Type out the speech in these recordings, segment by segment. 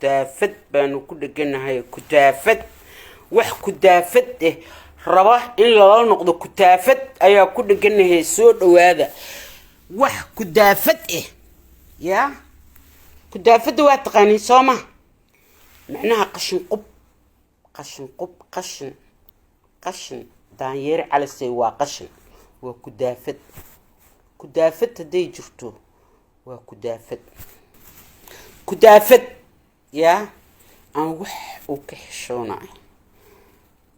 كدافد بانو كل جنة هاي كدافد وح كدافد رباه إن لا نقض كدافد أيا كل جنة هي سود وهذا وح كدافد يا كدافد واتقاني صومه معناها قشن قب قشن دانير على السوا قشن وكدافد هدي جرتو كدافد يا أنا وح وكحشوناي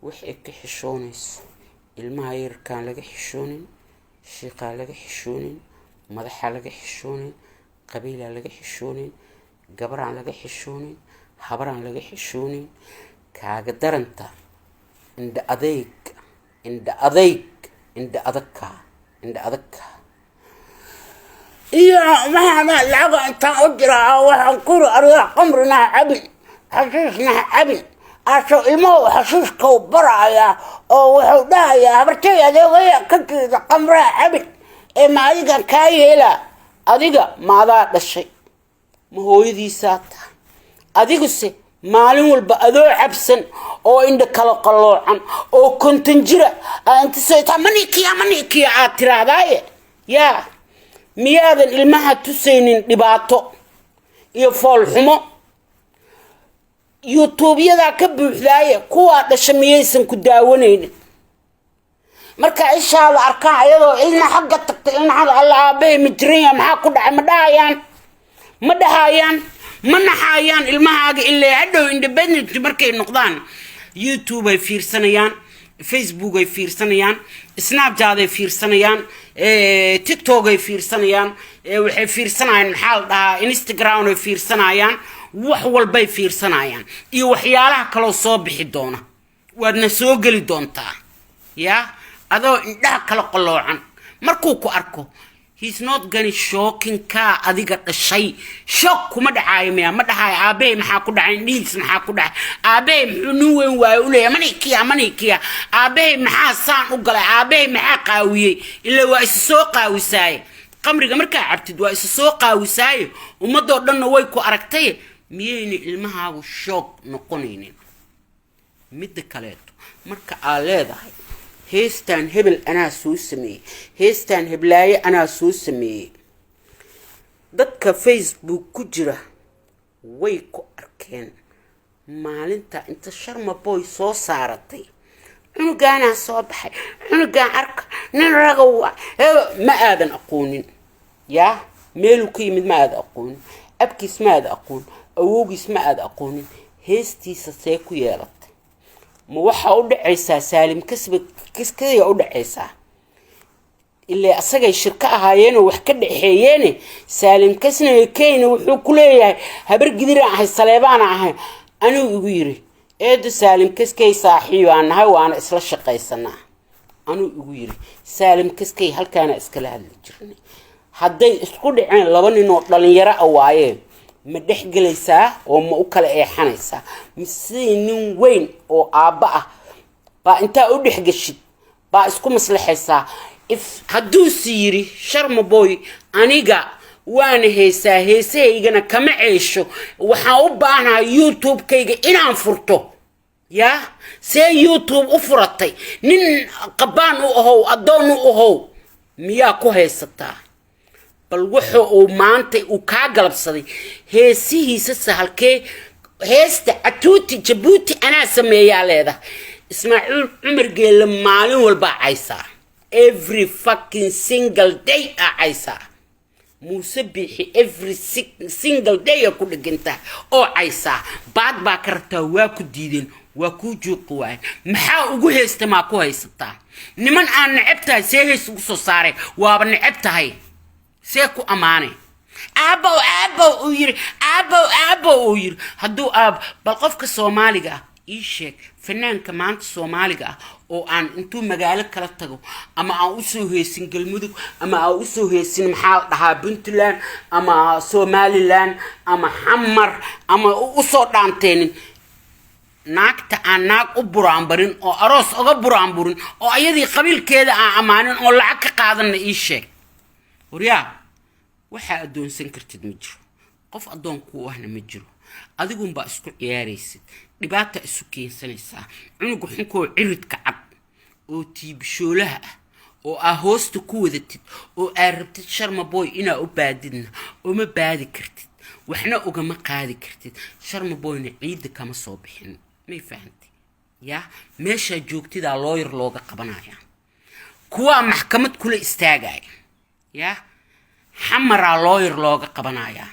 وح كحشونيس الماير كان لقى حشونين شيقا لقى حشونين مدحا لقى حشونين قبيلة لقى حشونين قبران لقى حشونين حبران لقى حشونين كاقدرنتا عند أذكى إيا ما لعبا أنت أجرى وحنكور أرواح قمرنا عبن حشيشنا عبن أشو إلمو حشيش كوبرايا أو وحودايا برتيا دي ويا كنت قمرا عبن إما أديقا كايهلا أديقا ماذا الشيء ما هو يدي ساتا أديقا سي مالين والبأذو عبسن أو عندك قلوعا أو كنت نجرى أنت سيتا منيكيا عاترا هذايا يا ميادن ilmaha tusaynin dhibaato iyo fool xumo youtube-yada ka buuxdaaya kuwa dhashamiyaysan ku daawanaynin marka insha Allah arkaan ayadoo ilma xagga tagtay ilmaha allaabay midriya maxaa ku dhacay ma dhahayaan ma naxayaan ilmahaaga ilaa hadhow independent markay noqdaan youtube ay fiirsanayaan Facebook ay fiirsanayaan Snapchat ay fiirsanayaan TikTok ay fiirsanayaan waxay fiirsanayaan maxaa dhahaa Instagram ay fiirsanayaan wax walba ay fiirsanayaan iyo waxyaalaha kale soo bixi doona waadna soo gali doontaa ya adoo indhaha kala qoloocan markuu ku arko he's not gonna shocking ka adiga dhashay shock kuma dhacaayo ma dhahay aabay maxaa ku dhacay dhiis maxaa ku dhacay aabay muxuu weyn waay u leeyahay manikiya aabay maxaa saan u galay aabay maxaa qaawiyay illa waa is soo qaawisay qamriga markaa cabtid waa is soo qaawisay ummadoo dhan way ku aragtay miyayna ilmahaagu shock noqonaynin mid kale marka aad leedahay هيستان هبل أنا سوسمي هيستان هبلاي أنا سوسمي dadka Facebook ku jira way ku arkeen maalinta inta sharma boy soo saaratay unugaana soo baxay unugaan arka nin ragow ma aadan aqoonin ya meelu ku yimid ma aadan aqoonin abkiis ma aadan aqoon awoogiis ma aadan aqoonin heestiisa see ku yeelatay ma waxa u dhacaysaa saalim kiskaya u dhacaysaa ilaa asagay shirka ahaayeen wax ka dhaxeeyeen saalim kasna keen wuxuu ku leeyahay habar gidir ah saleebaan ah anuu igu yiri eed saalim kiskay saaxiibaan nahay waana isla shaqaysanaa anuu igu yiri saalim kiskay halkaana iskala hadli jirnay haday isku dhiceen laba nin oo dhalinyaro ah waayeen ma dhaxgalaysaa oo ma u kala eexanaysaa mise nin weyn oo aaba ah ba inta u dhaxgashid ba isku maslaxaysaa if haduu siiri sharma boy aniga waan heesahaygana kama ceesho waxa u baahnaa YouTube kayga inaan furto ya see YouTube u furatay nin qabaan u aho adoon u aho miyaa ku haysataa bal wuxuu maanta uu ka galabsaday heesihiisa sahalkee heesta atuuti Djibouti ana sameeyaa leeda Ismaaciil Umar Geele maalin walba caysa every fucking single day caysa Muuse Bixi every single day ku dhiganta oo caysa baad baa kartaa waa ku diideen waa ku juuqwaan maxaa ugu heesta ma ku haysataa niman aan nacabtaa seeheys ugu soo saaray waaba nacabtahay سيكو أماني أبو يري هدو بالقفك الصومالي إيشيك فنان كمان الصومالي أو أن أنتو مجالك كلا تجو أما أوسو هي سنجل مدو أما أوسو هي سنمحال ده بنتلان أما صومالي لان أما حمر أما أوسو دانتين naagta aan naag u buraanbarin oo aroos uga buraanburin oo ayadii qabiilkeeda aan amaanin oo lacag ka qaadan ii sheeg wariyaa waxa adoonsan kartid ma jiro qof adoon ku wahna ma jiro adigun baa isku ciyaaraysid dhibaata isu keensanaysaa cunuga xunkoo ciridka cad oo tiibshoolaha ah oo aa hoosta ku wadatid oo aa rabtid sharma boy inaa u baadidna uma baadi kartid waxna ugama qaadi kartid sharma boyna ciidda kama soo bixin may fahantay yaa meeshaa joogtidaa looyar looga qabanaya kuwaa maxkamad kula istaagaya yaa xamaraa looyar looga qabanaya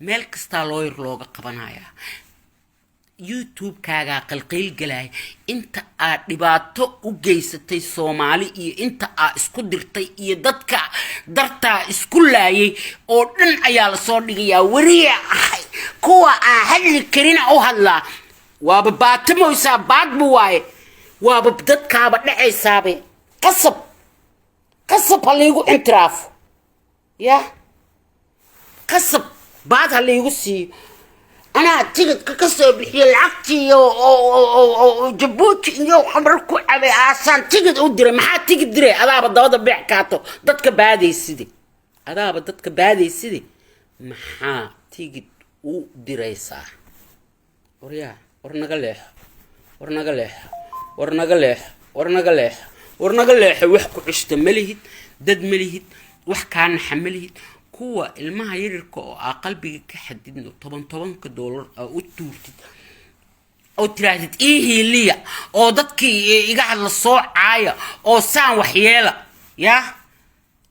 meel kastaa looyar looga qabanaya youtube-kaagaa qalqayl galaya inta aad dhibaato u geysatay soomaali iyo inta aad isku dirtay iyo dadka dartaa isku laayay oo dhan ayaa lasoo dhigayaa wariya ahay kuwa aan hadli karina u hadlaa waaba baatamoysaa baadbu waaye waaba dadkaaba dhacaysaaba qasab ha laygu intiraafo yaa qasab baad ha laygu siiyo أنا تيجي كسر بحي العقتي أو جبوتي يو حمركو على عشان تيجي تقدري ما حد تيجي تدري هذا بدأ بيع كاتو ضدك بعدي سيدي هذا بدك بعدي سيدي ما حد تيجي تقدري صح وريا ورنقلح وحكو عشت مليهد دد مليهد وحكان حمليهد kuwa ilmaha yarirka oo qalbiga ka xadidno $10 u tuurtid oo tiraadid hiiliya oo dadkii iga hadla soo caaya oo saan waxyeela yaa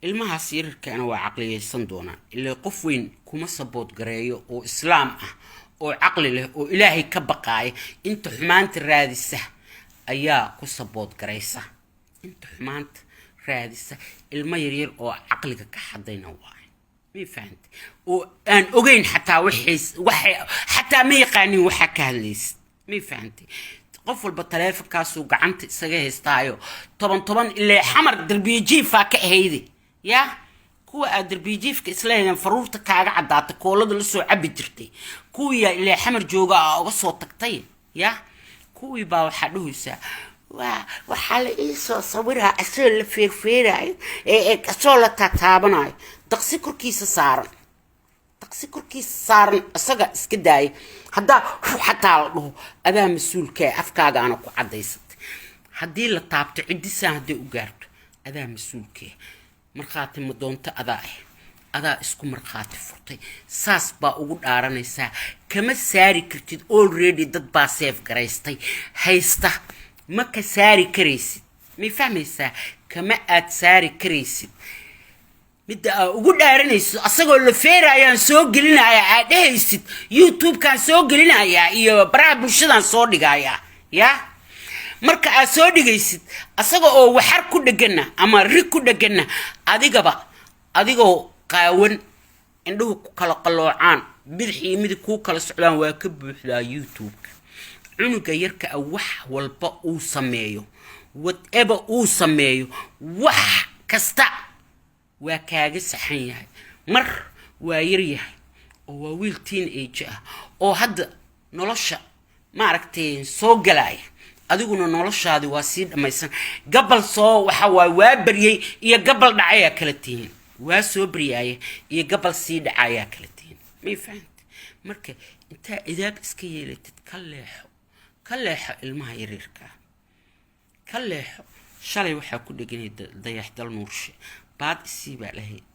ilmahaas yarirkaana waa caqliyeysan doonaan ilaa qof weyn kuma sabood gareeyo oo islaam ah oo caqli leh oo ilaahay ka baqaaya inta xumaanta raadisa ayaa ku sabood gareysa inta xumaanta raadisa ilma yaryar oo caqliga ka xadayna waa فهمت وان اوغين حتى حتى ما يقانين وحا كهليس مي فهمتي قفل بالتليفون كاسو قعنت اسغا هيستايو طبعا اللي حمر دربيجيفا كهيدي يا كوا دربيجيفك اسلام فرورتا كاغا عداتا كولد لسو عبي جرتي كويا اللي حمر جوغا اوغا سو تagtay يا كوي با waxa dhuhaysa waxa la isoo sawiraha asoo la feerfeeray kasoo la taabanayo daqsi korkiisa saaran asaga iska daay hadaa xataa la dhaho adaa mas'uulka afkaaga ana ku cadaysatay hadii la taabto cidisaan hadii u gaarto adaa mas'uulka marxaati ma doonto adaa isku marxaati furtay saas baa ugu dhaaranaysaa kama saari kartid already dad baa safe garaystay haysta ma ka saari karaysid ma fahmaysaa kama aad saari karaysid midda ugu dhaaranayso asagoo la feerayaan soo gelinaya aad dhehaysid youtube kan soo gelinaya iyo baraha bulshadan soo dhigaya ya marka aad soo dhigaysid asagoo oo waxar ku dhagana ama rig ku dhagana adigoo qaawan indhuhu ku kala qaloocaan bidixii mid ku kala socdaan waa ka buuxdaa youtube cunuga yarka wax walba uu sameeyo whatever uu sameeyo wax kasta waa kaaga saxan yahay mar waa yar yahay oo waa wiil teenage ah oo hadda nolosha ma aragtay soo galaya adiguna noloshaadi waa sii dhamaysan gabal soo waxa waa bariyay iyo gabal dhacaya kala tiin waa soo bariyay iyo gabal sii dhacaya kala tiin ma fahanti marka inta idaab iska yeelatid kaleexo ilmaha yarirka kaleexo shalay waxa ku dhaganay dayaxdal nuurshe baad isiiba lahayd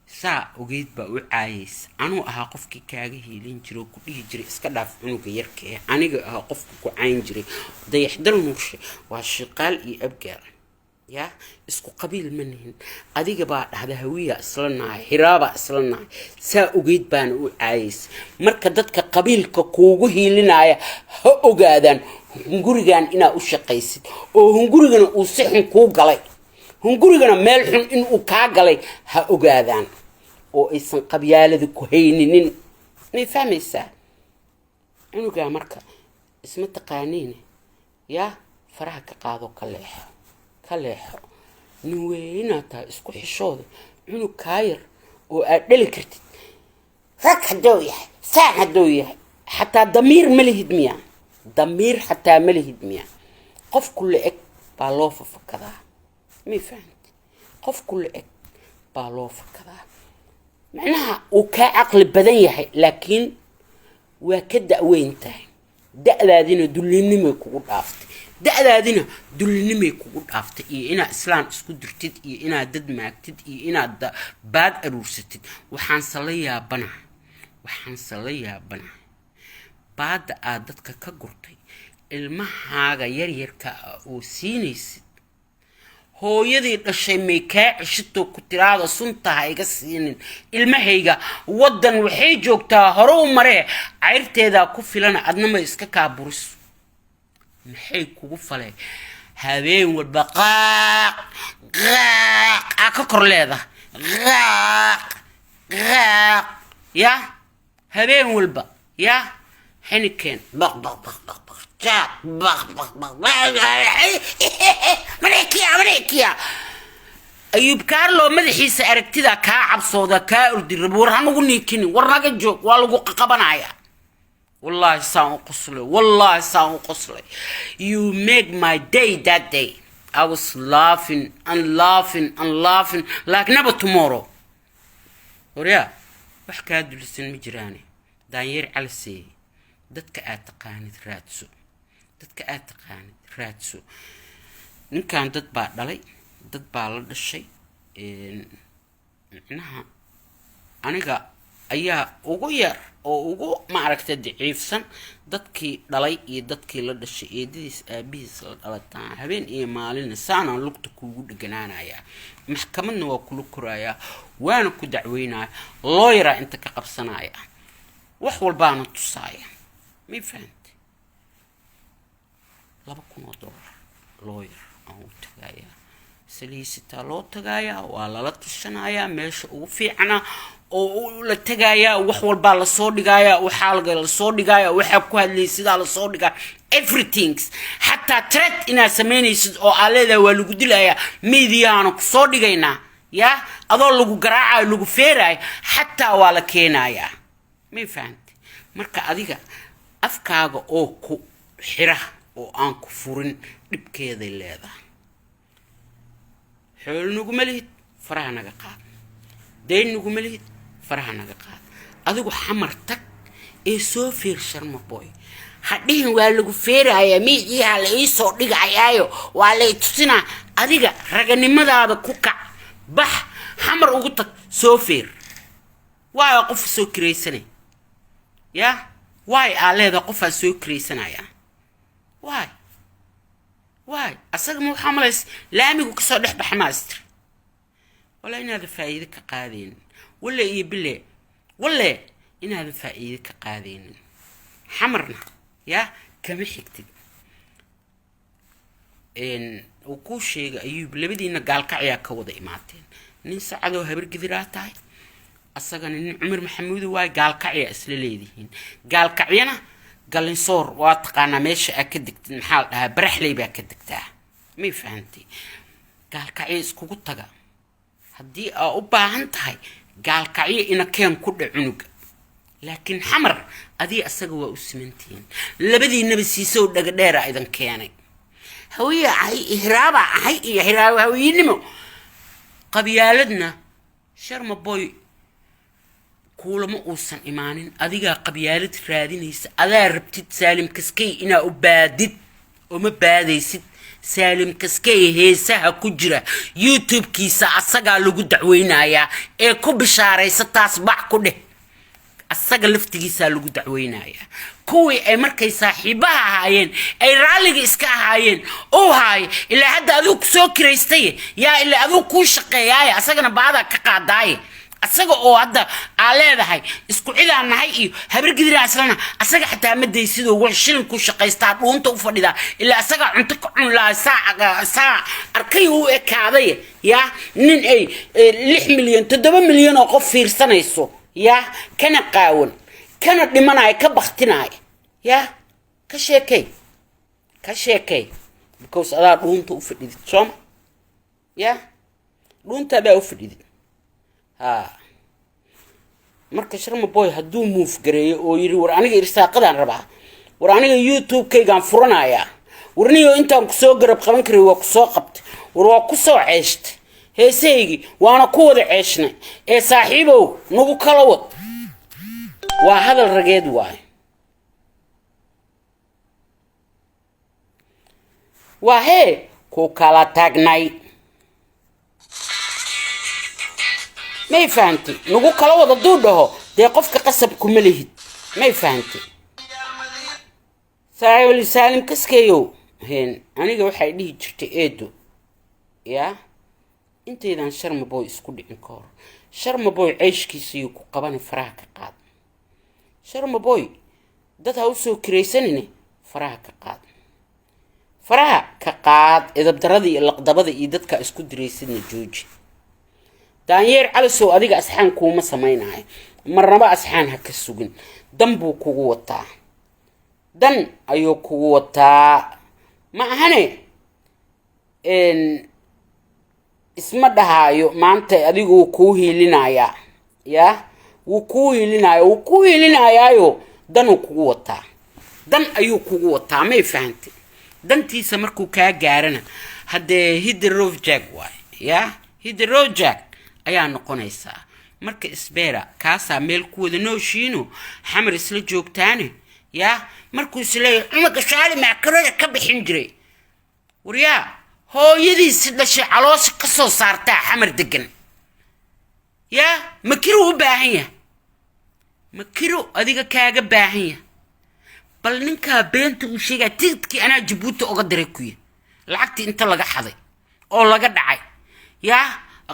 saa ogeyd baa u caayis anuu ahaa qofkii kaaga hiilin jiro ku dhigi jiray iska dhaaf cunuga yarka aniga ahaa qofku ku cayn jiray dayaxdal nuurshe waa shaqaal iyo abgaar ya isku qabiil manihin adiga baa dhahda hawiya islanahay hiraaba islanahay saa ogeyd baan u caayis marka dadka qabiilka kuugu hiilinaya ha ogaadaan hungurigan inaa u shaqaysid oo hungurigana uu si xun kuu galay hungurigana meel xun inuu kaa galay ha ogaadaan oo aysan qabyaalada ku hayninin ma fahmaysaa cunuga marka isma taqaaniin yaa faraha ka qaado ka leexo nin weyna taa isku xishooda cunug kaayar oo aad dhali kartid rag hadoo yahay saan hadoo yahay xataa damiir حتى ملهد ميا قف كل إك بالوف فكذا مي فهمت قف كل إك بالوف فكذا معناها وكعقل بدنيه لكن وكده وينته دأذادنا دلني ما يكون عفت دأذادنا دلني ما يكون عفت إيه إنا إسلام سكودر تد إيه إنا دد ما تد إيه إنا دا بعد أروستد وحنصلي بنا وحنصلي بنا بعد عادتك كجرتي المحاجة يريرك وسينيس هو يدي الشيء ميكا عشتو كتير سنتها يقصين المهيجا ودن وحيجوكتا هرو مري عرت هذا كفي لنا أدنى ما يسكك بورس محيك كفلي هذين والبقاء غاق أككر لهذا غاق يا هذين والبق يا حنكين بق جات بق منيكيا أيوب كارلو مدحيس أركتدا كا عبصودا كا أردي ربور هنقول نيكيني ورناك الجوك والغو قبنايا والله ساون قصلي you make my day that day I was laughing like never tomorrow وريا وحكا دلسن مجراني داير على السي دتك أتقاني راتسو ninkan dad baa dhalay dad baa la dhashay macnaha aniga ayaa ugu yar oo ugu maaragtay daciifsan dadkii dhalay iyo dadkii la dhashay eedadiis aabihiis la dhalataan habeen iyo maalin saanaan lugta kuugu dhiganaanaya maxkamadna waa kula koraaya waana ku dacweynaya lawyer inta ka qabsanaya wax walbaana tusaaya ma fahanti $2,000 lawyer أو تجايا سليستا لو تجايا ولا لا تشنايا مش وفيعنا أو لا تجايا وحول بالصور تجايا وحالق الصور تجايا وحكوا اللي سيدا الصور تجايا everything حتى ترت إن سميني سد أو على ذا ولقدلايا ميديانو صور تجاينا يا أضل لقو قراعة لقو فيراي حتى ولا كينايا مي فهمت مركا أديك أفكار أو كو حرة أو أنكو فورن dhibkeeda leedahay xool nugu malihid faraha naga qaad deyn nugu malihid faraha naga qaad adigu xamar tag ee soo fiir sharma boy hadhiin waa lagu feerayaa miidiyaha la ii soo dhigayaayo waa la tusina adiga raganimadaada ku kac bax xamar ugu tag soo fiir waa qof soo kireysanay ya waay aleeda qof soo kireysanaya waay واي أصدق مو حملس لامي وكسر لح بحماستر ولا إن هذا فائدة كقاذين ولا إيه بالله ولا إن هذا فائدة كقاذين حمرنا يا كم حكتب إن وكل شيء أيوب اللي بدينا قال كعيا كوضع إماتين ننسى عدو هبر كذراتاي أصدق إن عمر محمود واي قال كعيا أسلليدين قال كعينا قال صور واتقانا ماشي أكدك محل برحلي بأكدكتها مي فهمتي قال كعيس كوكتها هدي أوبا هنتهاي قال كعي إنا كان كل عنق لكن حمر أدي أسقوا أسمنتين لبدي النبي سيسو دقديرة إذا كاني هوية هاي إهرابة هاي إهرابة هوية نمو قبيالتنا شرم بوي كل ما أوصل إيمانين أديك قبيلة فرادينيس أذا ربطت سالم كسكي إنا أبادت وما باديست سالم كسكي هي سها كجرة يوتيوب كيسا أصقع لغو دعوينايا إيه كوب شاري ستاسبع كده أصقع لفتكيسا لغو دعوينايا كوي أي مركي صاحبها هايين أي رالي إسكا هايين أو هاي إلا هذا أذوك سوكريستي يا إلا أذوك كوشقيايا أصقعنا بعضها كقاداي asaga oo hadda aaleedahay isku cidaan nahay iyo habar gidira aslana asaga xataa maday sidoo wax shilin ku shaqeystaa dhuunta u fadhida ilaa asaga cunto ku cun la saa arkay uu ekaaday ya nin ay 6 milyan 7 milyan oo qof fiirsanayso ya kana qaawan kana dhimanay ka baqtinaay ya ka sheekay because adaa dhuunta u fadhida som ya dhuunta baa u fadhida ها marka sharma boy haduu move gareeyo oo yiri war aniga irsaaqadaan rabaa war aniga youtube kaygaan furanaya warniyo intaan ku soo garab qaban karay waa ku soo qabtay war waa ku soo ceeshtay heesaygi waana ku wada ceeshnay ee saaxiibow nagu kala wad waa hadal rageed waay وهي كوكالا تاغناي ما يفهمتي نقول كلا وضا دودهو دي قفك قصب كمليهد ما يفهمتي ساعي ولي سالم كسكيو هين أنا waxay dhihi jirtay eedo ya intaydan sharma boy isku dhicin koor sharma boy ceeshkiisa ku qaban faraha ka qaad sharma boy dad ha u soo kireysanine faraha ka qaad idab darada iyo laqdabada iyo dadka isku direysadna jooji daanyeer calasow adiga asxaan kuuma sameeynaay marnaba asxaan ha ka sugin dan buu kugu wataa dan ayuu kugu wataa ma ahane isma dhahaayo maanta adigu ku hiilinaya ya wuu ku hiilinayaayo dan uu kugu wataa dan ayuu kugu wataa ma fahanti dantiisa markuu ka gaarana hadee hidrojag waay ya hidrojag ayaa noqonaysa marka isbeera kaasa meel ku wada nooshiino xamar isla joogtaane ya markuu isleeyahay umaga shaali mackarada ka bixin jiray wariya hooyadiis dhashay caloos ka soo saarta xamar degan ya makiru u baahan yahay makiru adiga kaaga baahan yahay bal ninka beenta uu sheegay tigidkii ana Djibouti uga diray kuya lacagti inta laga xaday oo laga dhacay ya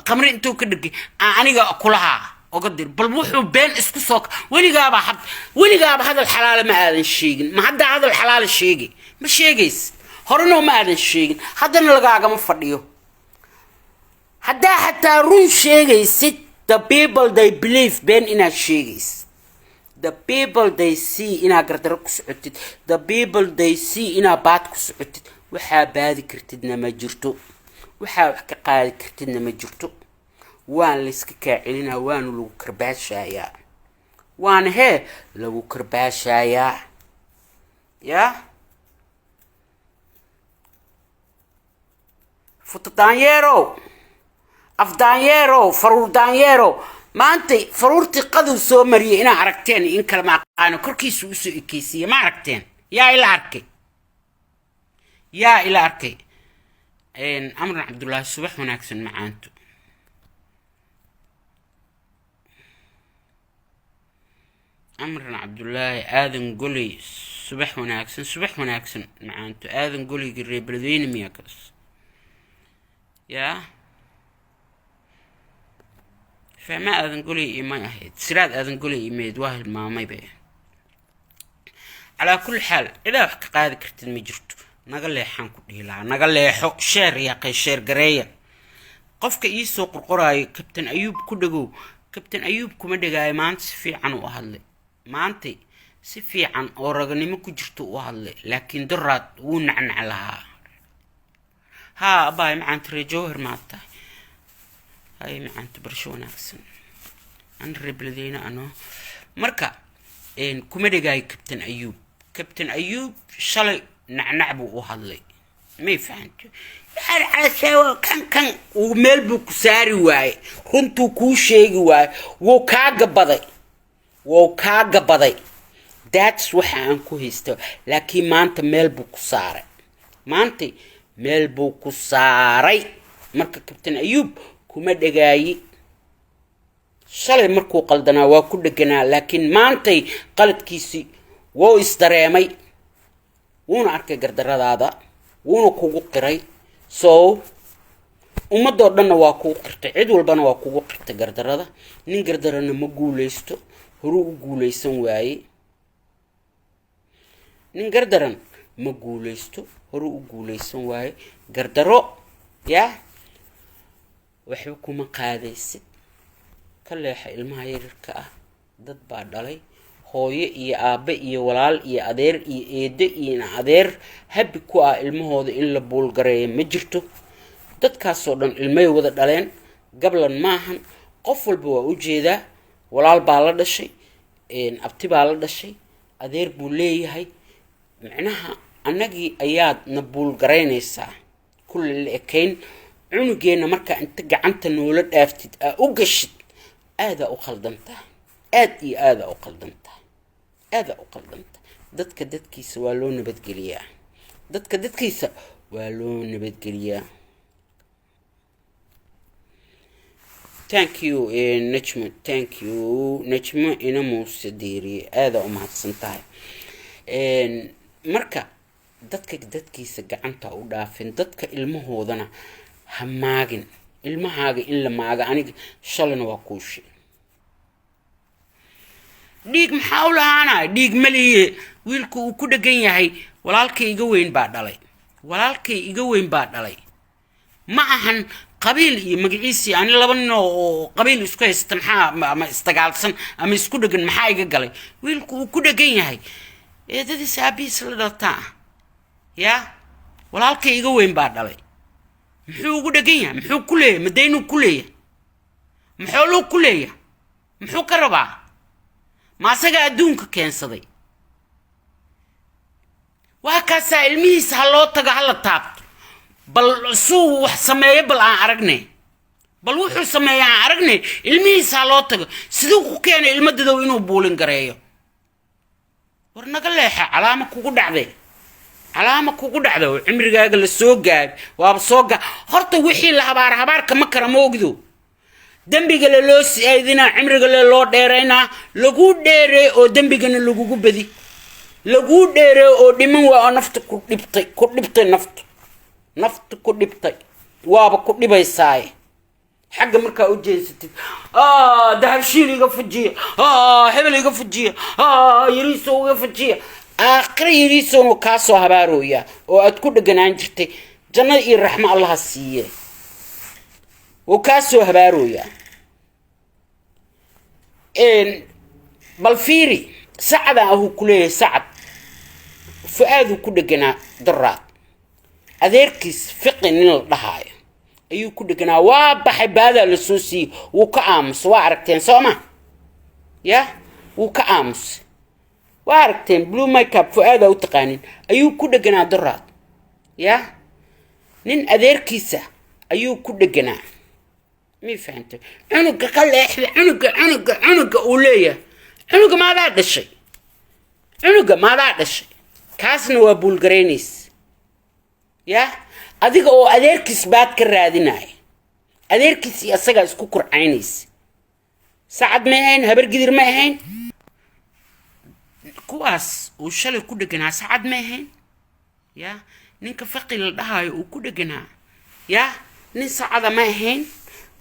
qamri intuu ka dhigay aniga kulaha uga dir bal wuxuu been isku soo weligaaba hadal xalaal ma aadan sheegin ma hadda hadal xalaal sheegay ma sheegays horno ma aadan sheegin haddana lagaaga ma fadhiyo hadda hatta run sheegaysid the people they believe been ina sheegays the people they see ina gardaro ku socotid the people they see ina baad ku socotid waxa baadi kartidna ma jirto waxa wax ka qaadi kartidna ma jirto waan la iska kaacelina waan lagu karbaashaya waan lagu karbaashaya ya futadaanyero afdaanyero faruurdaanyero maanta faruurti qadu soo mariyay ina aragteen in kala ma aqaan korkiisu u soo ekeysiyay ma aragteen yaa ila arkay amran abdullah subax wanaagsan macaanto amran abdullah aadan gulay subax wanaagsan macaanto aadan gulay reebladweyne miyakas ya فما أذن قولي ما يهيد سراد أذن قولي يميد واهل ما يبين على كل حال إذا حق قاعد كرت المجرد نقل لي حنكو ديلا نقل لي حق شير يا قي شير قرية قفك يسوق القراي كابتن أيوب كدقو كابتن أيوب كمدقاي ما أنت سفي عن وهالي ما أنت سفي عن ورغني ما كجرتو وهالي لكن درات ونعن علىها ها باي ما أنت رجوهر ماتا هاي معانت برشونا أحسن أنا ربلدينا أنا مركا إن كوميدي كابتن أيوب شلي نعنعبو وهاللي ما يفهمت على سوا كان وملبك ساري واي كنتو كوشيجي واي وكاغا بدي that's waxa aan ku haysto laakiin maanta meel buu ku saaray marka kabtan ayub kuma dhagaayi shalay markuu qaldanaa waa ku dhaganaa laakiin maantay qaladkiisi wuu isdareemay wuuna arkay gardaradaada wuuna kugu qiray soo ummadoo dhanna waa kugu qirtay cid walbana waa kugu qirtay gardarada nin gardarana ma guuleysto horu u guuleysan waaye nin gardaran ma guuleysto horu u guuleysan waaye gardaro ya waxba kuma qaadaysid ka leexa ilmaha yarka ah dad baa dhalay hooyo iyo aabe iyo walaal iyo adeer iyo eedo iyo adeer habi ku ah ilmahooda in la buulgareeyo ma jirto dadkaas oo dhan ilmay wada dhaleen gablan maahan qof walba waa u jeedaa walaal baa la dhashay abti baa la dhashay adeer buu leeyahay macnaha annagii ayaad na buulgareynaysaa kulli la ekayn cunugeena marka inta gacanta noola dhaaftid u gashid aada u khaldanta aada u khaldanta dadka dadkiisa waa loo nabadgeliyaa dadka dadkiisa والو نبتقليا thank you نجمة thank you نجمة إنا موسديري هذا أمها السنتاي مركا dadkiisa gacanta u dhaafin dadka ilmahoodana ha maagin ilmahaaga in la maaga aniga shalana waa kuushi dhiig maxaa u lahaanay dhiig maliye wiilku uu ku dhagan yahay walaalkay iga weyn baa dhalay ma ahan qabiil iyo magaciisi aan laba nin oo qabiil isku haysta ma istagaalsan ama isku dhagan maxaa iga galay wiilku uu ku dhagan yahay eedadiisa aabihiis la dhaltaa يا walaalkay iga weyn baa dhalay muxuu ugu dhagan yahay muxuu ku leeyahay madaynu ku leeyahay muxuu loo ku leeyahay muxuu ka rabaa ma asaga adduunka keensaday waa kaasa ilmihiisa loo tago hala taabto bal suu wax sameeyay bal aan aragnay bal wuxuu sameeyay aan aragnay ilmihiisa loo tago sidoo ku keenay ilmadadow inuu buulin gareeyo war naga leexa calaamad kugu dhacday علامة كوكو دعدو عمري قاقل السوق وابصوق هرطو وحي الهبار كما كرموقدو دنبي قال لوس ايدنا عمري قال لو ديرينا لقو ديري او دنبي قال لقو بدي لقو ديري او ديمن وا نفط كدبتي نفط كدبتي وابا كدبي ساي حق مركا وجيستي دهب شيري قفجيه هبل قفجيه يريسو قفجيه آخر يريسون كاسو هبارويا وأتكون دجنان جرتي جنة الرحمة الله السيئة وكاسو هبارويا إن بالفيري سعد أهو كله سعد فؤاد كل جنا درات أذيركيس فقن الضحايا أيو كل جنا وابح بهذا السوسي وكأمس وعركتين سوما يا وكأمس واركتين بلو مايك اب فؤاد او تقانين ايو كدغنا درات يا نين اديركيسا ايو كدغنا مي فهمت عنق قليح عنق اوليه عنق ما بعد الشيء كاسن وبولغرينيس يا اديق او اديركيس باد كراديناي اديركيس اسغا اسكو قرعينيس سعد ماهين هبر قدير ماهين كواس وشالي كودغنا سعد ماهين يا نينك فقي لدهاي وكودغنا يا نين سعد ماهين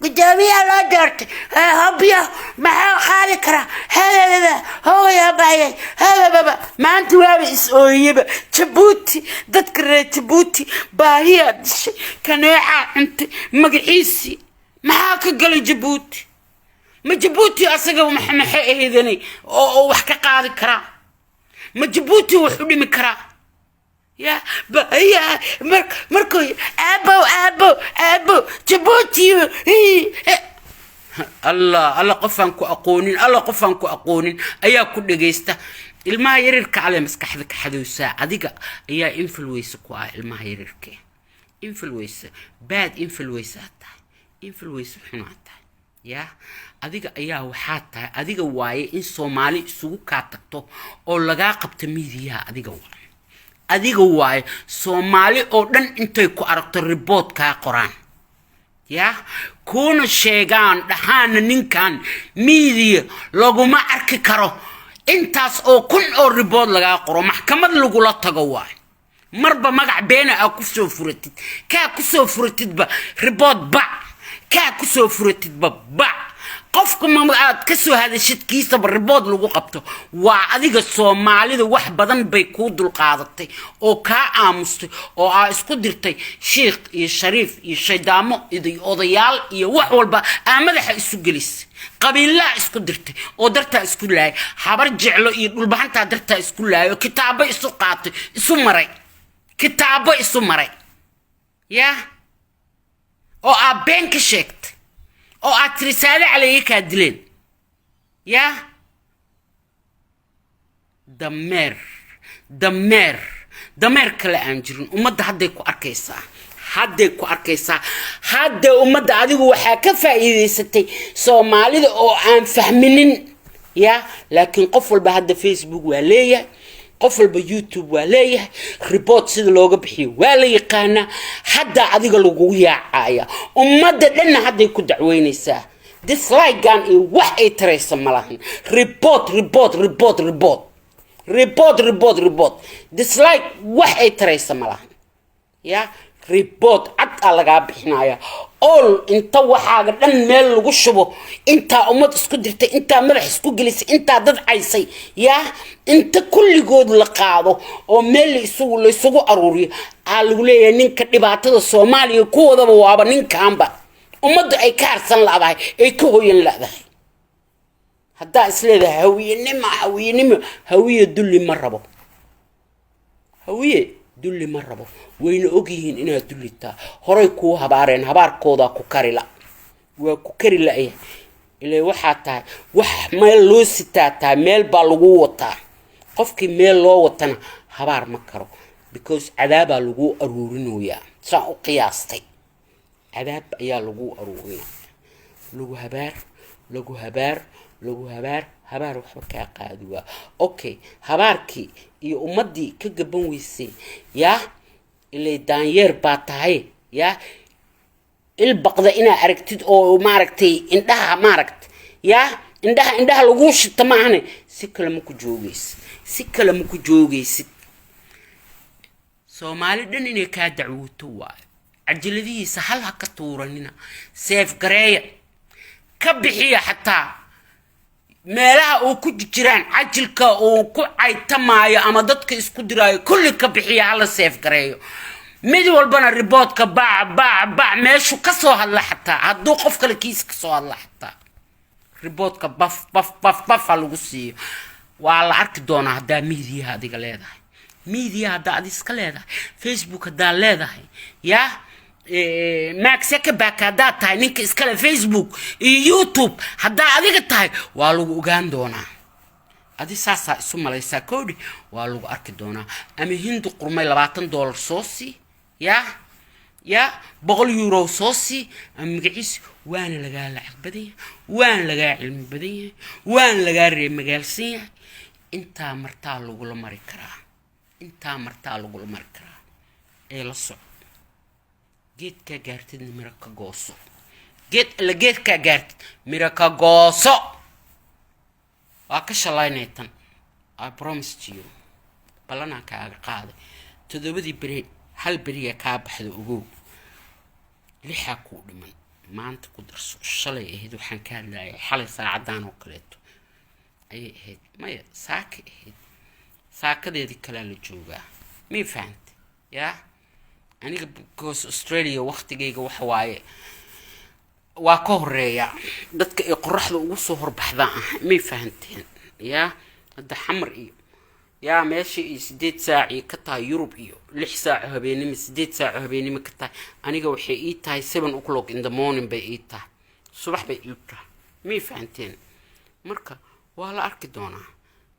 قدامي على درت هبيا ما خالي كرا هذا هو يا باي هذا بابا ما انت وابس اويبا تبوتي تذكر تبوتي باهي كناعه انت مقعيسي ما قال جبوتي ما جبوتي اسقا ومحمحي ايدني او wax ka qaadi kara ma جبوتي wuxuu dhimi kara يا يا مركو ابو جبوتي الله قفانكو اقونين ايا ku dhageesta ilmaha yarirka cale maskaxda ka xadoosa adiga ayaa influence ku ah ilmaha yarirka influence bad influence xunata يا adiga ayaa waxa tahay adiga waaye in Soomaali isugu ka tagto oo laga qabto media adiga waaye Soomaali oo dhan intay ku aragto report ka qoraan يا كون sheegaan dhaxaan ninkan media laguma arki karo intaas oo kun oo report laga qoro maxkamad lagu la tago waay marba magac beena ku soo furatid ba report ba ka ku soo furatid ba qofku ma aad ka soo hadashid kiisa report lagu qabto waa adiga Soomaalida wax badan bay ku dul qaadatay oo ka aamusay oo ay isku dirtay sheekh iyo shariif iyo shaydaamo iyo odayaal iyo wax walba madaxa isu gelis qabiila isku dirtay oo darta isku laay habar jeclo iyo dhulbaxanta darta isku laayo kitaabo isu qaatay isu maray ya oo abeen ka sheegtay oo aad risaale عليك dileen يا dameer kale aan jirin umada hadday ku arkaysaa hadda umada adigu waxa ka faa'iideysatay Soomaalida oo aan fahminin يا laakiin qof walba hadda Facebook waa leeyahay قفل بيوتيوب ولا ريبوت سيد لوجا بحي ولا يقانا حدا عذيق لوجويا عايا ومدة لنا حدا يكون دعوينيسا dislike كان إيه وحي تريس ملاهن ريبوت dislike وحي تريس ملاهن يا ريبوت عد على جاب حنايا all انت وحاجة لن ميل وشبه انت امد اسكو درتي انت ملح اسكو جلس انت ضد عيسي يا انت كل جود لقاضو او ميل يسوق اروري قالوا لي نينك دباتده Soomaaliya ku wadaba waaba ninkaanba umadu ay ka arsan laadahay ay ku hooyan laadahay hadda isleedahay hawiye dulli ma rabo hawiye dulli ma rabo wayna ogyihiin inaad dulitaa horay ku habaareen habaarkooda ku karila waa ku karila ilaa waxa tahay wax meel loo sitaataa meel baa lagu wataa qofkii meel loo watana habaar ma karo because cadaaba lagu aruurinooya saan u qiyaastay cadaab ayaa lagu aruurinaa lagu habaar waxba ka qaadiwa okay habaarkii iyo ummadii ka gaban weysay yaa ilaa daanyeer baa tahay yaa البقدة إنا أركتد أو ما أركتي إندها ما أركت يا إندها لغوش تماهني سكلا مكو جوجيس سومالي دنيني كادعو توا عجل ذي سهلها كطورننا سيف قرية كبحية حتى ميلا او كجيران عجلك او كو عيتمايا اما ددك اسكو دراي كل كبخيا على سيف غريو ميد والبنا ريبوت باع ماشو كسو هلا حتى هدو قف كل كيس كسو هلا حتى ريبوت بف على وسي وعلى عرك دونا هدا ميديا هادي ليداي ميديا هدا ادي اسك ليداي فيسبوك هدا ليداي يا ماكس يكباك هدا تاي نينك اسكال فيسبوك يوتيوب هدا اديك تاي waa lagu ogaan doonaa adi saasa isu malaysa koodi waa lagu arki doonaa ama hindu qurmay $20 soosi ya €100 soosi ama magaciis waan laga lacag badan waan laga cilmi badan waan laga reey magaalsiin inta martaa lagu la mari karaa ee la soo جيت كجارتني مركا قوسو جيت كجارت مركا قوسو وأكش الله نيتن I promised you بلنا كقاعدة تدبدي بري هل بري كاب حد أجو لحقوا لمن ما أنت قدرس الشلي هيدو حنكان لا حل ساعة دان وكلته أي هيد ما ساك دي كلام الجوجا مين فهمت يا أنا بكوس أستراليا وقت جيجا وحواي وكهرية دتك يقرح له وصهر بحذاء مي فهمتين يا هذا حمر إيه يا ماشي 6 ساعة كتا يوروب إيو 6 ساعة هبيني 6 ساعة هبيني كتا أنا جو حي تاي 7 o'clock in the morning بيتا الصبح بيتا مي فهمتين مركا ولا أركضونا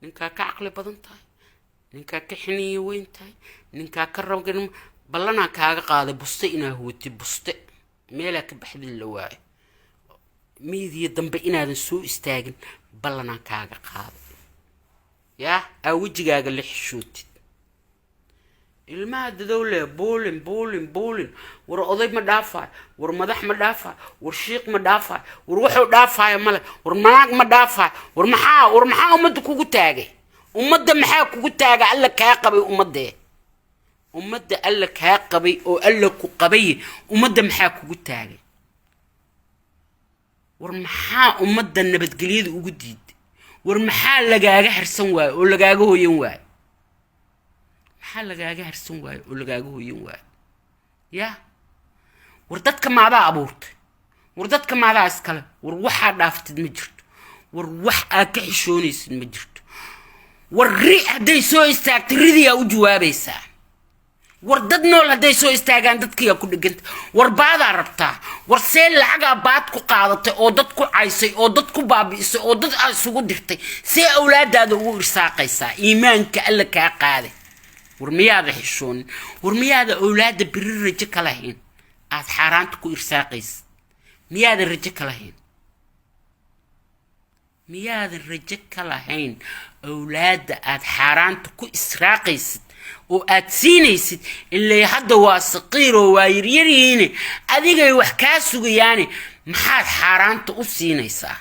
نكا كعقل بدن تاي نكا كحني وين تاي نكا كرم قرم بلنا كاغا قاده بوستي انا هوتي بوستي ميلك بخدي لواي ميدي دنب انادن سو استاغن بلنا كاغا قاده يا اوجيغا لخشوت الماد دوله بولين ور oday ma dhaafay war madax ma dhaafay war sheekh ma dhaafay war wuxuu dhaafay male war manaag ma dhaafay war maxaa umada kugu taagay umada maxaa kugu taagay alla ka qabay umada umada alla ka qabay oo alla ku qabay umada maxaa kugu taagay war maxaa umada nabadgeliyada ugu diiday war maxaa lagaaga harsan waay oo lagaaga hooyan waay maxaa lagaaga harsan waay oo lagaaga hooyan waay ya war dadka maada abuurtay war dadka maada iskale war waxa dhaaftid ma jirto war wax aad ka xishoonaysid ma jirto war ri haday soo istaagtay ridiya u jawaabaysaa وردد نول هدي سو استاغان ددكيا ku dhiganta war baada rabta war see lacaga baad ku qaadatay oo dad ku caysay oo dad ku baabiisay oo dad ay isugu dirtay see awlaadaada ugu irsaaqaysa iimaanka alla ka qaaday war miyaada xishoon war miyaada awlaada birir rajo kala heen aad xaraanta ku irsaaqays miyaada rajo kala heen miyaadan rajo ka lahayn awlaadda aad xaaraanta ku israaqaysid oo aad siinaysid ilaa hadda waa saqiir oo waa yaryarihiin adigay wax kaa sugayaane maxaad xaaraanta u siinaysaa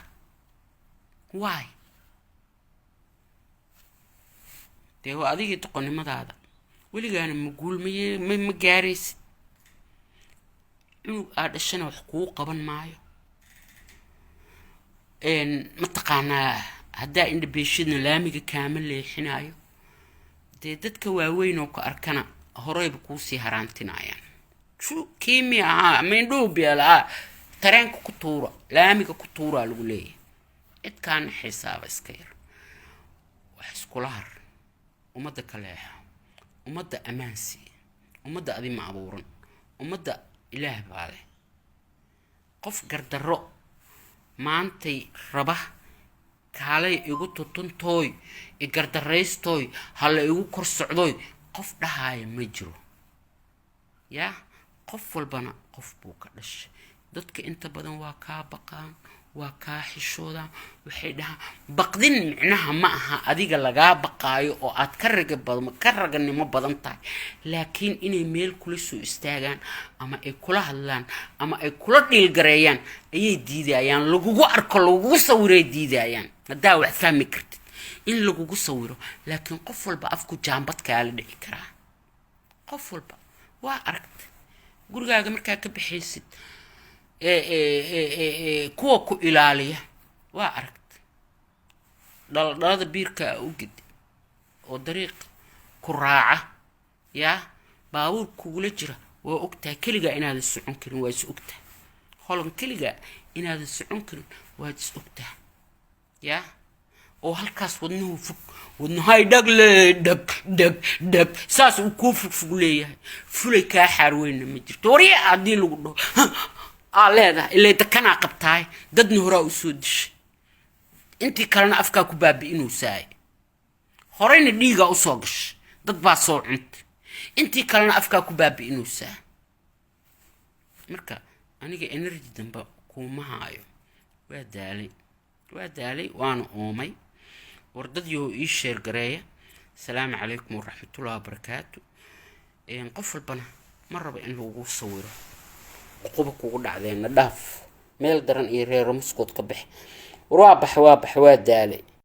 why dee waa adigii doqonnimadaada weligaana ma gaaraysid inuu aad dhashana wax kuu qaban maayo mataqaanaa haddaa indhabeeshidna laamiga kaama leexinayo dee dadka waaweyn oo ka arkana horeyba kuusii haraantinayaan kiimi ahaa mindhuubialahaa tareenka ku tuura laamiga ku tuuraa lagu leeyahay cidkaana xisaaba iska yar wax iskula har ummadda ka leexa ummadda ammaansi ummadda adima abuuran ummadda ilaah baa leh qof gardarro maantay raba kaalay igu tutuntooy igardaraystoy hala igu kor socdoy qof dhahaaya ma jiro yaa qof walbana qof buu ka dhashay dadka inta badan waa kaa baqaan waa kaa xishoodaan waxay dhahaan baqdin micnaha ma aha adiga lagaa baqaayo oo aad ka raganimo badan tahay laakiin inay meel kula soo istaagaan ama ay kula hadlaan ama ay kula dhiilgareeyaan ayay diidayaan lagugu arko lagugu sawiray diidayaan haddaa wax fahmi kartid in lagugu sawiro laakiin qof walba afku jaambad kaala dhici karaa qof walba waa aragta gurigaaga markaa ka bixaysid kuwa ku ilaaliya waa aragta dhalada biirka u gid oo dariiq ku raaca yaa baabuur kugula jira waa ogtahay keliga inaadan socon karin waa is ogtahay holan keliga inaadan socon karin waa is ogtahay yaa oo halkaas wadnuhu fog wadnahay dhagle dhag saas uu ku fog leeyahay fulay kaa xaarweyna ma jirto wariya haddii lagu dhaho leedahay ilaa dakana qabtaay dadna horaa u soo dishay intii kalena afkaa ku baabi'inuu saay horeyna dhiiga u soo gashay dad baa soo cuntay intii kalena afkaa ku baabi'inuu saay marka aniga energy damba kuma haayo waa daalay waana oomay wardadii ii sheer gareeya salaamu calaykum waraxmatullaahi wabarakaatu qof walbana ma raba in lagu sawiro quba kugu dhacdeen dhaaf meel daran iyo reero muskood ka bix waa daalay